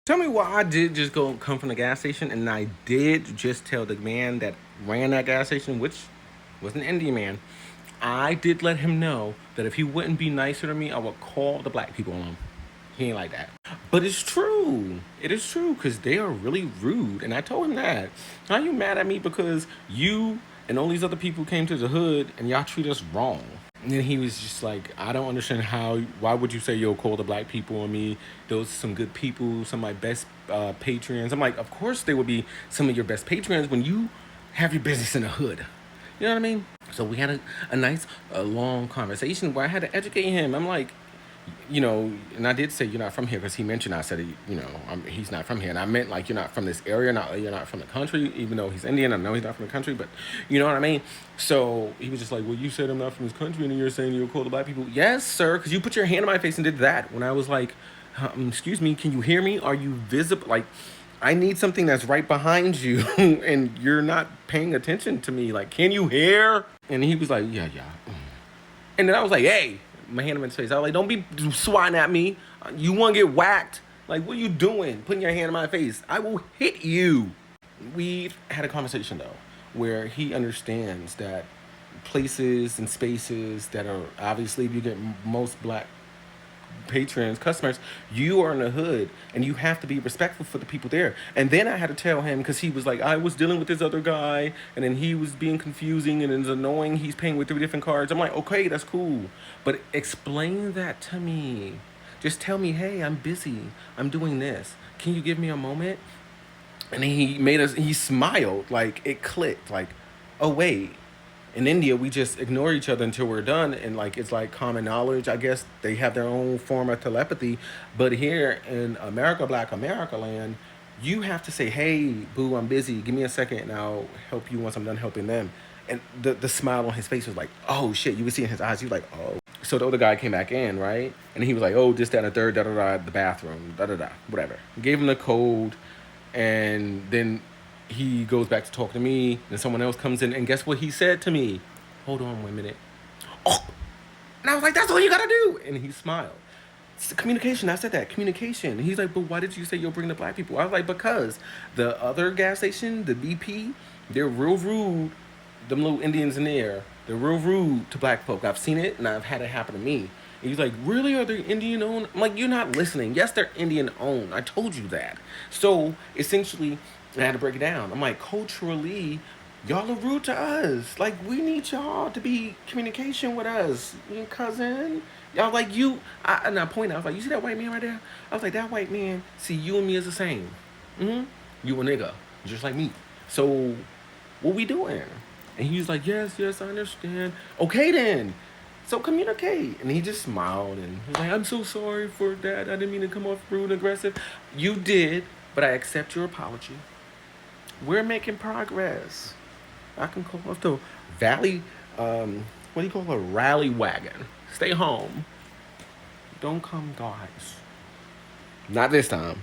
Tell me why I did just come from the gas station and I did just tell the man that ran that gas station, which was an Indian man, I did let him know that if he wouldn't be nicer to me, I would call the black people on him. He ain't like that. But it's true. It is true because they are really rude. And I told him that. How you mad at me because you and all these other people came to the hood and y'all treat us wrong? And then he was just like, I don't understand why would you say you'll call the black people on me? Those are some good people, some of my best patrons. I'm like, of course they would be some of your best patrons when you have your business in the hood. You know what I mean? So we had a nice, long conversation where I had to educate him. I'm like, and I did say you're not from here because he mentioned I said he's not from here, and I meant like you're not from this area, you're not from the country, even though he's Indian. I know he's not from the country, but you know what I mean. So he was just like, well, you said I'm not from this country, and then you're saying you're cool to black people. Yes, sir, because you put your hand on my face and did that when I was like, excuse me, can you hear me? Are you visible? Like, I need something that's right behind you, and you're not paying attention to me. Like, can you hear? And he was like, yeah, yeah. And then I was like, hey, my hand in his face. I was like, don't be swatting at me. You want to get whacked? Like, what are you doing? Putting your hand in my face. I will hit you. We had a conversation, though, where he understands that places and spaces that are obviously, if you get most black patrons, customers, you are in the hood and you have to be respectful for the people there. And then I had to tell him because he was like, I was dealing with this other guy and then he was being confusing and it's annoying. He's paying with 3 different cards. I'm like, okay, that's cool. But explain that to me. Just tell me, hey, I'm busy. I'm doing this. Can you give me a moment? And he smiled, like it clicked, like, oh, wait, in India, we just ignore each other until we're done, and like it's like common knowledge. I guess they have their own form of telepathy, but here in America, Black America land, you have to say, "Hey, boo, I'm busy. Give me a second, and I'll help you once I'm done helping them." And the smile on his face was like, "Oh shit!" You could see in his eyes. He was like, "Oh." So the other guy came back in, right? And he was like, "Oh, this, that, and the third, da da da, the bathroom, da da da, whatever." Gave him the code, and then he goes back to talk to me, and someone else comes in, and guess what he said to me? Hold on 1 minute. Oh, and I was like, that's all you gotta do. And he smiled. It's the communication. I said that communication. And he's like, but why did you say you'll bring the black people? I was like, because the other gas station, the BP, they're real rude. Them little Indians in there, they're real rude to black folk. I've seen it, and I've had it happen to me. And he's like, really? Are they Indian owned? I'm like, you're not listening. Yes, they're Indian owned. I told you that. So essentially, I had to break it down. I'm like, culturally, y'all are rude to us. Like, we need y'all to be communication with us, you cousin. Y'all like you. And I pointed. I was like, you see that white man right there? I was like, that white man see you and me as the same. You a nigga, just like me. So, what we doing? And he was like, yes, yes, I understand. Okay then. So communicate. And he just smiled and he was like, I'm so sorry for that. I didn't mean to come off rude and aggressive. You did, but I accept your apology. We're making progress. I can call off the valley, what do you call a rally wagon? Stay home. Don't come, guys. Not this time.